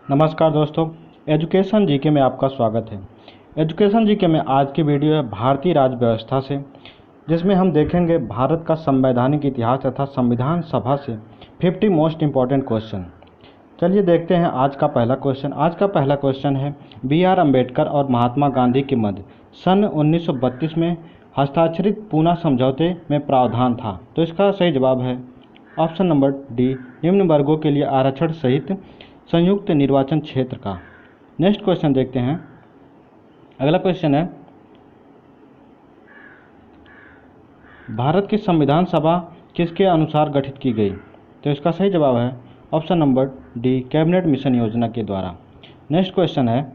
नमस्कार दोस्तों, education GK में आपका स्वागत है। एजुकेशन जीके में आज की वीडियो है भारतीय राज्य व्यवस्था से, जिसमें हम देखेंगे भारत का संवैधानिक इतिहास तथा संविधान सभा से 50 मोस्ट इम्पॉर्टेंट क्वेश्चन। चलिए देखते हैं आज का पहला क्वेश्चन। आज का पहला क्वेश्चन है, बी.आर. अम्बेडकर और महात्मा गांधी के मध्य सन 1932 में हस्ताक्षरित पूना समझौते में प्रावधान था। तो इसका सही जवाब है ऑप्शन नंबर डी, निम्न वर्गों के लिए आरक्षण सहित संयुक्त निर्वाचन क्षेत्र का। नेक्स्ट क्वेश्चन देखते हैं। अगला क्वेश्चन है, भारत की संविधान सभा किसके अनुसार गठित की गई? तो इसका सही जवाब है option number D, cabinet mission योजना के द्वारा। नेक्स्ट क्वेश्चन है,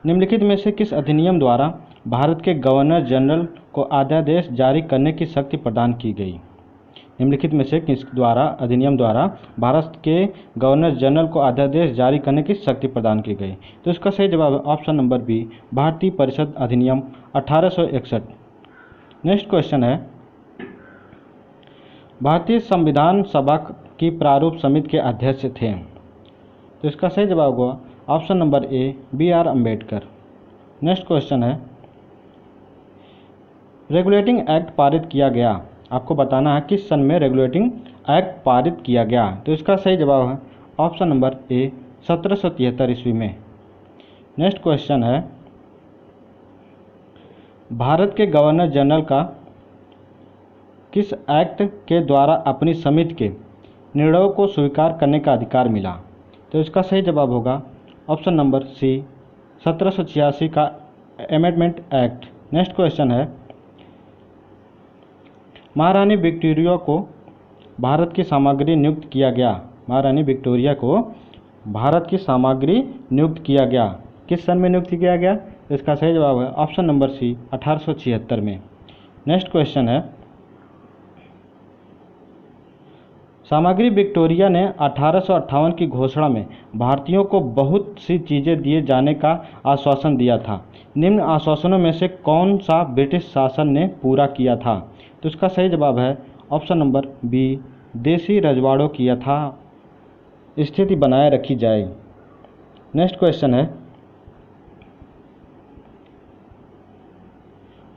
निम्नलिखित में से किस अधिनियम द्वारा भारत के गवर्नर जनरल को अध्यादेश जारी करने की शक्ति प्रदान की गई? निम्नलिखित में से किस अधिनियम द्वारा भारत के गवर्नर जनरल को अध्यादेश जारी करने की शक्ति प्रदान की गई? तो इसका सही जवाब है ऑप्शन नंबर बी, भारतीय परिषद अधिनियम 1861। नेक्स्ट क्वेश्चन है, भारतीय संविधान सभा की प्रारूप समिति के अध्यक्ष थे? तो इसका सही जवाब होगा option number A, B R. Ambedkar. Next question है, रेगुलेटिंग एक्ट पारित किया गया, आपको बताना है किस सन में रेगुलेटिंग एक्ट पारित किया गया। तो इसका सही जवाब है ऑप्शन नंबर ए, 1773 ईस्वी में। नेक्स्ट क्वेश्चन है, भारत के गवर्नर जनरल का किस एक्ट के द्वारा अपनी समिति के निर्णयों को स्वीकार करने का अधिकार मिला? तो इसका सही जवाब होगा ऑप्शन नंबर सी, 1786 का अमेंडमेंट एक्ट। नेक्स्ट क्वेश्चन है, महारानी विक्टोरिया को भारत की सामग्री नियुक्त किया गया। महारानी विक्टोरिया को भारत की सामग्री नियुक्त किया गया, किस सन में नियुक्त किया गया? इसका सही जवाब है ऑप्शन नंबर सी, 1876 में। नेक्स्ट क्वेश्चन है, सामग्री विक्टोरिया ने 1858 की घोषणा में भारतीयों को बहुत सी चीज़ें दिए जाने का आश्वासन दिया था। निम्न आश्वासनों में से कौन सा ब्रिटिश शासन ने पूरा किया था? तो इसका सही जवाब है ऑप्शन नंबर बी, देशी रजवाड़ों की यथा स्थिति बनाए रखी जाए। नेक्स्ट क्वेश्चन है,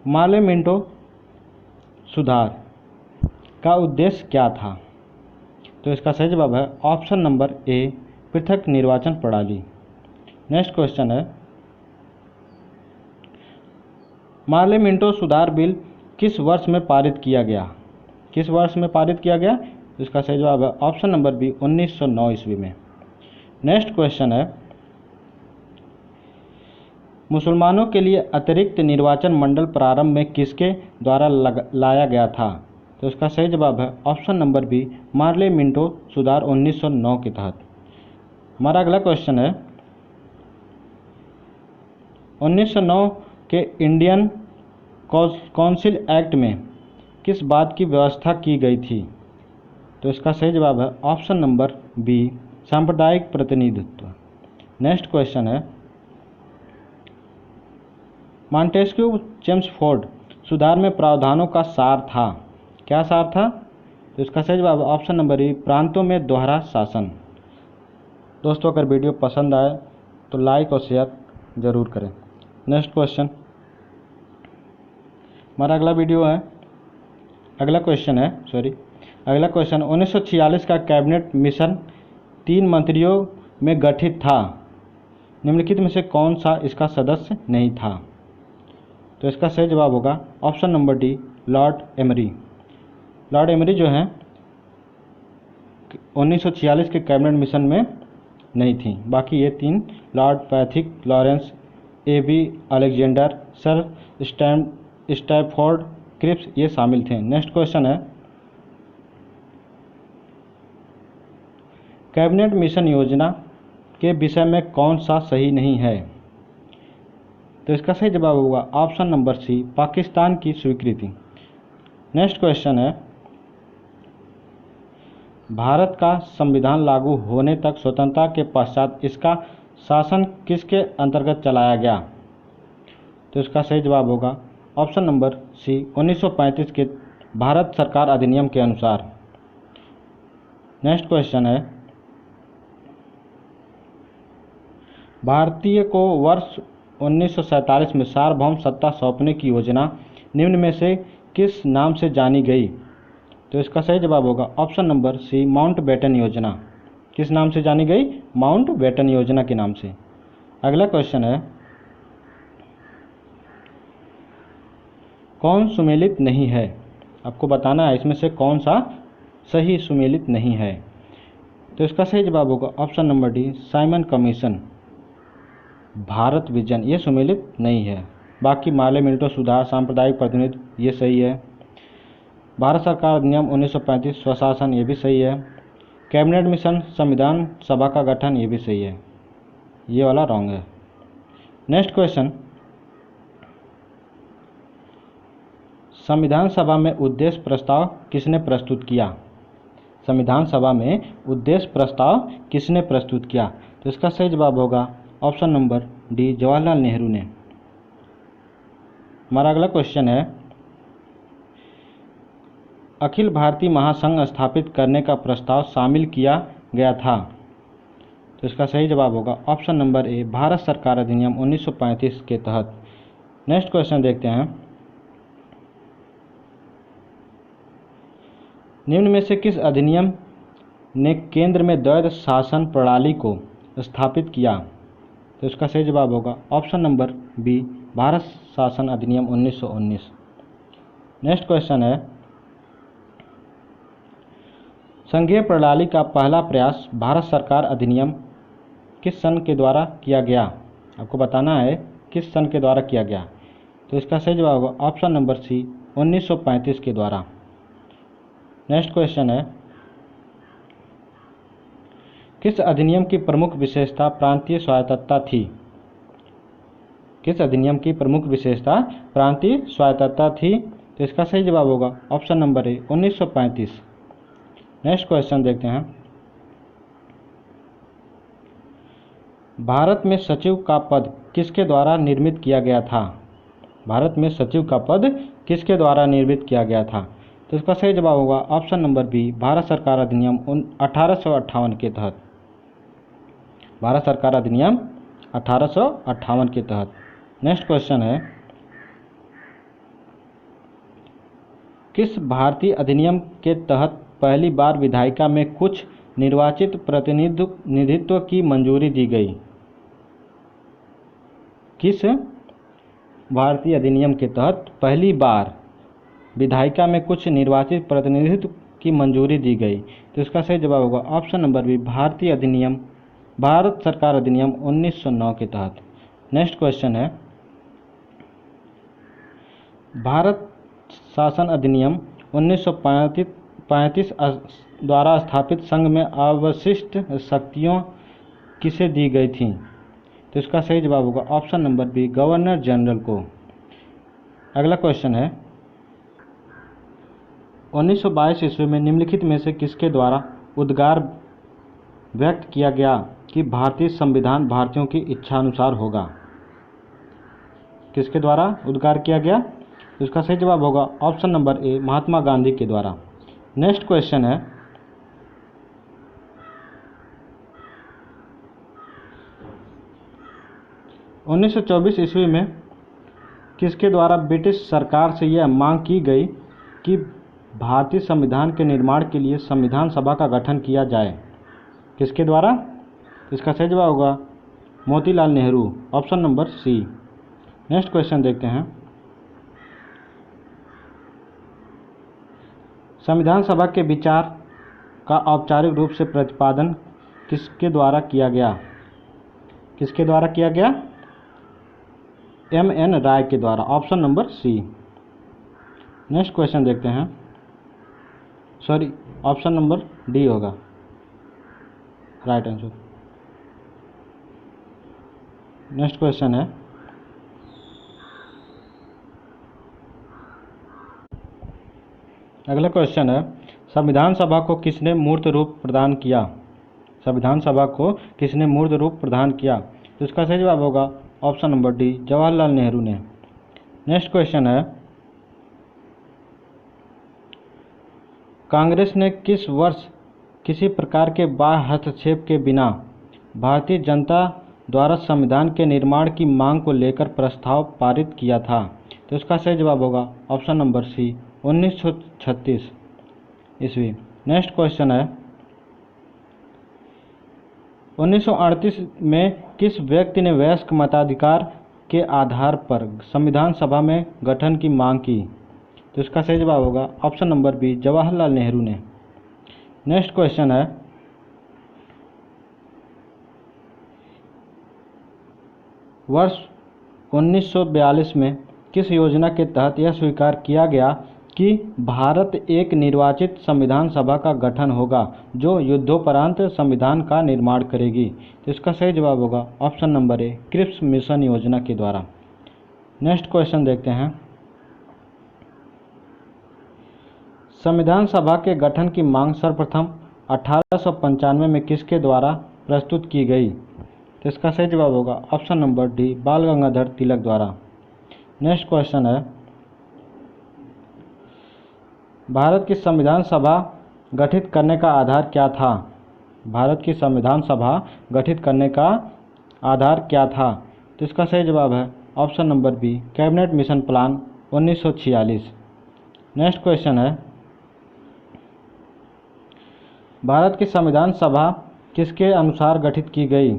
मार्ले मिंटो सुधार का उद्देश्य क्या था? तो इसका सही जवाब है ऑप्शन नंबर ए, पृथक निर्वाचन प्रणाली। नेक्स्ट क्वेश्चन है, मार्ले मिंटो सुधार बिल किस वर्ष में पारित किया गया? किस वर्ष में पारित किया गया? इसका सही जवाब है ऑप्शन नंबर बी, 1909 ईस्वी में। नेक्स्ट क्वेश्चन है, मुसलमानों के लिए अतिरिक्त निर्वाचन मंडल प्रारंभ में किसके द्वारा लाया गया था? तो इसका सही जवाब है option number B, Morley Minto सुधार 1909 के तहत। हमारा अगला क्वेश्चन है, 1909 के इंडियन काउंसिल एक्ट में किस बात की व्यवस्था की गई थी? तो इसका सही जवाब है ऑप्शन नंबर बी, सांप्रदायिक प्रतिनिधित्व। नेक्स्ट क्वेश्चन है, मॉन्टेस्क्यू चेम्सफोर्ड सुधार में प्रावधानों का सार था, क्या सार था? तो इसका सही जवाब ऑप्शन नंबर ए, प्रांतों में दोहरा शासन। दोस्तों, अगर वीडियो पसंद आए तो लाइक और शेयर ज़रूर करें। नेक्स्ट क्वेश्चन, हमारा अगला क्वेश्चन है 1946 का कैबिनेट मिशन 3 मंत्रियों में गठित था। निम्नलिखित में से कौन सा इसका सदस्य नहीं था? तो इसका सही जवाब होगा option number D, Lord emery. Lord emery जो हैं 1946 के कैबिनेट मिशन में नहीं थी। बाकी ये 3 Lord Pethick, Lawrence, A B. Alexander, sir Stafford Cripps ये शामिल थे। नेक्स्ट क्वेश्चन है, कैबिनेट मिशन योजना के विषय में कौन सा सही नहीं है? तो इसका सही जवाब होगा ऑप्शन नंबर सी, पाकिस्तान की स्वीकृति। नेक्स्ट क्वेश्चन है, भारत का संविधान लागू होने तक स्वतंत्रता के पश्चात इसका शासन किसके अंतर्गत चलाया गया? तो इसका सही जवाब होगा ऑप्शन नंबर सी, 1935 के भारत सरकार अधिनियम के अनुसार। नेक्स्ट क्वेश्चन है, भारतीय को वर्ष 1947 में सार्वभौम सत्ता सौंपने की योजना निम्न में से किस नाम से जानी गई? तो इसका सही जवाब होगा ऑप्शन नंबर सी, माउंटबेटन योजना। किस नाम से जानी गई? माउंटबेटन योजना के नाम से। अगला क्वेश्चन है, कौन सुमेलित नहीं है? आपको बताना है इसमें से कौन सा सही सुमेलित नहीं है। तो इसका सही जवाब होगा option number D, Simon commission, Bharat vision, ये सुमेलित नहीं है। बाकी माले मिल्टो सुधार, सांप्रदायिक प्रतिनिधित्व, ये सही है। भारत सरकार अधिनियम 1935 स्वशासन, ये भी सही है। कैबिनेट मिशन, संविधान सभा का गठन, ये भी सही है। ये वाला रॉन्ग है। नेक्स्ट क्वेश्चन, संविधान सभा में उद्देश्य प्रस्ताव किसने प्रस्तुत किया? संविधान सभा में उद्देश्य प्रस्ताव किसने प्रस्तुत किया? तो इसका सही जवाब होगा option number D, Jawaharlal Nehru ने। हमारा अगला क्वेश्चन है, अखिल भारतीय महासंघ स्थापित करने का प्रस्ताव शामिल किया गया था। तो इसका सही जवाब होगा ऑप्शन नंबर ए, भारत सरकार अधिनियम 1935 के तहत। नेक्स्ट क्वेश्चन देखते हैं, निम्न में से किस अधिनियम ने केंद्र में द्वैध शासन प्रणाली को स्थापित किया? तो इसका सही जवाब होगा ऑप्शन नंबर बी, भारत शासन अधिनियम 1919। नेक्स्ट क्वेश्चन है, संघीय प्रणाली का पहला प्रयास भारत सरकार अधिनियम किस सन के द्वारा किया गया? आपको बताना है किस सन के द्वारा किया गया। तो इसका सही जवाब होगा ऑप्शन नंबर सी, 1935 के द्वारा। नेक्स्ट क्वेश्चन है, किस अधिनियम की प्रमुख विशेषता प्रांतीय स्वायत्तता थी? किस अधिनियम की प्रमुख विशेषता प्रांतीय स्वायत्तता थी? तो इसका सही जवाब होगा ऑप्शन नंबर ए, 1935। नेक्स्ट क्वेश्चन देखते हैं, भारत में सचिव का पद किसके द्वारा निर्मित किया गया था? भारत में सचिव का पद किसके द्वारा निर्मित किया गया था? तो इसका सही जवाब होगा ऑप्शन नंबर बी, भारत सरकार अधिनियम 1858 के तहत। भारत सरकार अधिनियम 1858 के तहत। नेक्स्ट क्वेश्चन है, किस भारतीय अधिनियम के तहत पहली बार विधायिका में कुछ निर्वाचित प्रतिनिधित्व की मंजूरी दी गई? किस भारतीय अधिनियम के तहत पहली बार विधायिका में कुछ निर्वाचित प्रतिनिधित्व की मंजूरी दी गई? तो इसका सही जवाब होगा ऑप्शन नंबर बी, भारत सरकार अधिनियम 1909 के तहत। नेक्स्ट क्वेश्चन है, भारत शासन अधिनियम 1935 द्वारा स्थापित संघ में अवशिष्ट शक्तियों किसे दी गई थी? तो इसका सही जवाब होगा option number B, governor general को। अगला क्वेश्चन है, 1922 ईस्वी में निम्नलिखित में से किसके द्वारा उद्गार व्यक्त किया गया कि भारतीय संविधान भारतीयों की इच्छानुसार होगा? किसके द्वारा उद्गार किया गया? तो इसका सही जवाब होगा ऑप्शन नंबर ए, महात्मा गांधी के द्वारा। नेक्स्ट क्वेश्चन है, उन्नीस सौ 24 ईस्वी में किसके द्वारा ब्रिटिश सरकार से यह मांग की गई कि भारतीय संविधान के निर्माण के लिए संविधान सभा का गठन किया जाए? किसके द्वारा? इसका सही जवाब होगा Motilal Nehru, option number C. Next question देखते हैं, संविधान सभा के विचार का औपचारिक रूप से प्रतिपादन किसके द्वारा किया गया? किसके द्वारा किया गया? M.N. राय के द्वारा, option number C. Next question देखते हैं, सॉरी ऑप्शन नंबर डी होगा राइट आंसर। नेक्स्ट क्वेश्चन है, अगला क्वेश्चन है, संविधान सभा को किसने मूर्त रूप प्रदान किया? संविधान सभा को किसने मूर्त रूप प्रदान किया? तो इसका सही जवाब होगा option number D, Jawaharlal Nehru ने। नेक्स्ट क्वेश्चन है, कांग्रेस ने किस वर्ष किसी प्रकार के बाह्य हस्तक्षेप के बिना भारतीय जनता द्वारा संविधान के निर्माण की मांग को लेकर प्रस्ताव पारित किया था? तो इसका सही जवाब होगा ऑप्शन नंबर सी 1936 ईस्वी। नेक्स्ट क्वेश्चन है 1938 में किस व्यक्ति ने वयस्क मताधिकार के आधार पर संविधान सभा में गठन की मांग की? तो इसका सही जवाब होगा option number B Jawaharlal Nehru ने। नेक्स्ट क्वेश्चन है वर्ष 1942 में किस योजना के तहत यह स्वीकार किया गया कि भारत एक निर्वाचित संविधान सभा का गठन होगा जो युद्धोपरांत संविधान का निर्माण करेगी? तो इसका सही जवाब होगा option number A Cripps mission योजना के द्वारा। नेक्स्ट क्वेश्चन देखते हैं संविधान सभा के गठन की मांग सर्वप्रथम 1895 में किसके द्वारा प्रस्तुत की गई? तो इसका सही जवाब होगा ऑप्शन नंबर डी बाल गंगाधर तिलक द्वारा। नेक्स्ट क्वेश्चन है भारत की संविधान सभा गठित करने का आधार क्या था? भारत की संविधान सभा गठित करने का आधार क्या था? तो इसका सही जवाब है option number B cabinet mission plan 1946। Next question है भारत की संविधान सभा किसके अनुसार गठित की गई?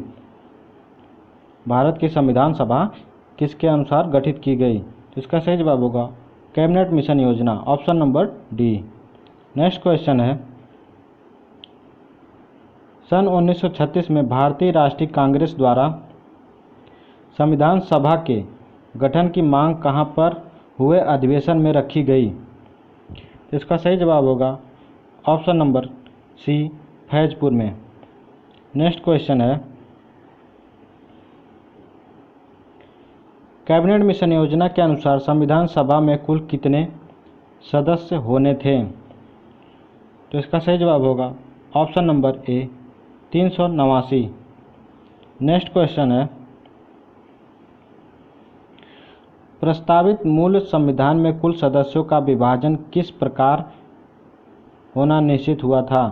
भारत की संविधान सभा किसके अनुसार गठित की गई? तो इसका सही जवाब होगा कैबिनेट मिशन योजना option number D. Next question है सन 1936 में भारतीय राष्ट्रीय कांग्रेस द्वारा संविधान सभा के गठन की मांग कहां पर हुए अधिवेशन में रखी गई? तो इसका सही जवाब होगा ऑप्शन नंबर सी फैजपुर में। नेक्स्ट क्वेश्चन है कैबिनेट मिशन योजना के अनुसार संविधान सभा में कुल कितने सदस्य होने थे? तो इसका सही जवाब होगा ऑप्शन नंबर ए 389। नेक्स्ट क्वेश्चन है प्रस्तावित मूल संविधान में कुल सदस्यों का विभाजन किस प्रकार होना निश्चित हुआ था?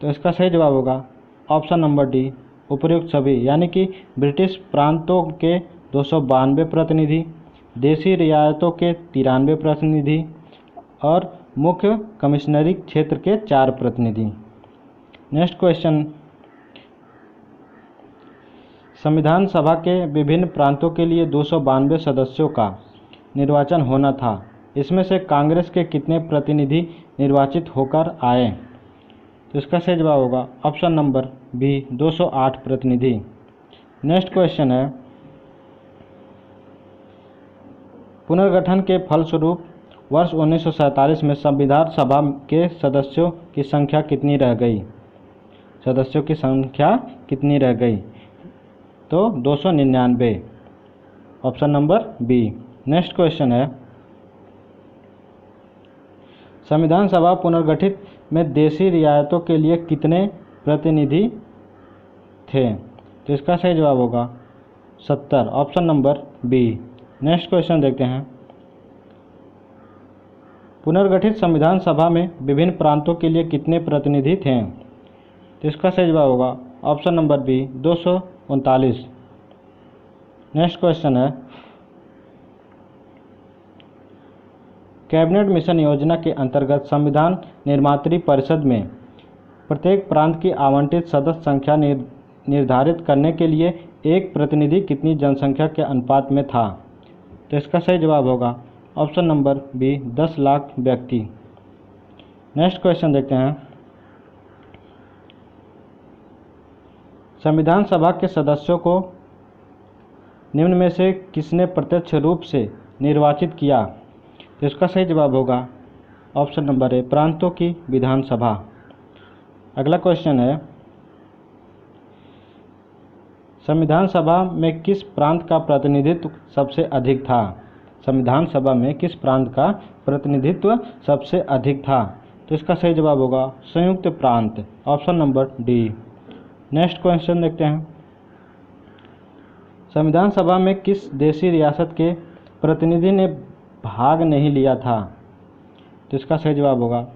तो इसका सही जवाब होगा ऑप्शन नंबर डी उपर्युक्त सभी, यानी कि ब्रिटिश प्रांतों के 292 प्रतिनिधि, देशी रियायतों के 93 प्रतिनिधि और मुख्य कमिश्नरी क्षेत्र के 4 प्रतिनिधि। नेक्स्ट क्वेश्चन संविधान सभा के विभिन्न प्रांतों के लिए 292 सदस्यों का निर्वाचन होना था। इसमें से कांग्रेस के कितने प्रतिनिधि निर्वाचित होकर आए? तो इसका सही जवाब होगा ऑप्शन नंबर बी 208 प्रतिनिधि। नेक्स्ट क्वेश्चन है पुनर्गठन के फलस्वरूप वर्ष 1947 में संविधान सभा के सदस्यों की संख्या कितनी रह गई? सदस्यों की संख्या कितनी रह गई? तो 299 option number B. Next question है संविधान सभा पुनर्गठित में देशी रियायतों के लिए कितने प्रतिनिधि थे? तो इसका सही जवाब होगा 70 option number B. Next question देखते हैं पुनर्गठित संविधान सभा में विभिन्न प्रांतों के लिए कितने प्रतिनिधि थे? तो इसका सही जवाब होगा option number B 239। Next question है कैबिनेट मिशन योजना के अंतर्गत संविधान निर्मात्री परिषद में प्रत्येक प्रांत की आवंटित सदस्य संख्या निर्धारित करने के लिए एक प्रतिनिधि कितनी जनसंख्या के अनुपात में था? तो इसका सही जवाब होगा ऑप्शन नंबर बी 10 लाख व्यक्ति। नेक्स्ट क्वेश्चन देखते हैं संविधान सभा के सदस्यों को निम्न में से किसने प्रत्यक्ष रूप से निर्वाचित किया? तो इसका सही जवाब होगा ऑप्शन नंबर ए प्रांतों की विधानसभा। अगला क्वेश्चन है संविधान सभा में किस प्रांत का प्रतिनिधित्व सबसे अधिक था? संविधान सभा में किस प्रांत का प्रतिनिधित्व सबसे अधिक था? तो इसका सही जवाब होगा संयुक्त प्रांत option number D. Next question देखते हैं संविधान सभा में किस देशी रियासत के प्रतिनिधि ने भाग नहीं लिया था? तो इसका सही जवाब होगा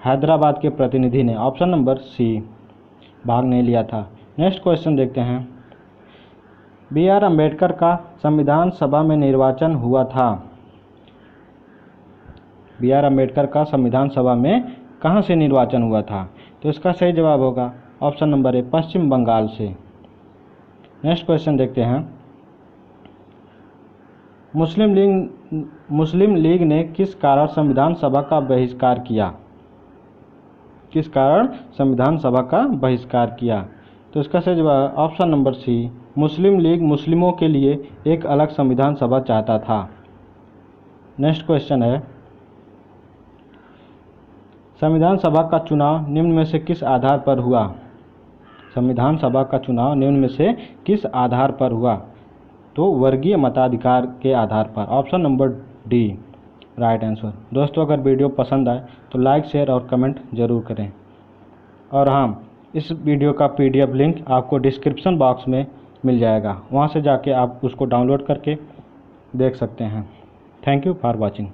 हैदराबाद के प्रतिनिधि ने ऑप्शन नंबर सी भाग नहीं लिया था। नेक्स्ट क्वेश्चन देखते हैं बी आर अम्बेडकर का संविधान सभा में निर्वाचन हुआ था? बी आर अम्बेडकर का संविधान सभा में कहाँ से निर्वाचन हुआ था? तो इसका सही जवाब होगा ऑप्शन नंबर ए, पश्चिम बंगाल से। नेक्स्ट क्वेश्चन देखते हैं। मुस्लिम लीग ने किस कारण संविधान सभा का बहिष्कार किया? किस कारण संविधान सभा का बहिष्कार किया? तो इसका सही जवाब ऑप्शन नंबर सी, मुस्लिम लीग मुस्लिमों के लिए एक अलग संविधान सभा चाहता था। नेक्स्ट क्वेश्चन है, संविधान सभा का चुनाव निम्न में से किस आधार पर हुआ? संविधान सभा का चुनाव निम्न में से किस आधार पर हुआ? तो वर्गीय मताधिकार के आधार पर, option number D right answer. दोस्तों, अगर वीडियो पसंद आए तो लाइक, शेयर और कमेंट जरूर करें। और हाँ, इस वीडियो का PDF लिंक आपको डिस्क्रिप्शन बॉक्स में मिल जाएगा, वहाँ से जाके आप उसको डाउनलोड करके देख सकते हैं। Thank you for watching.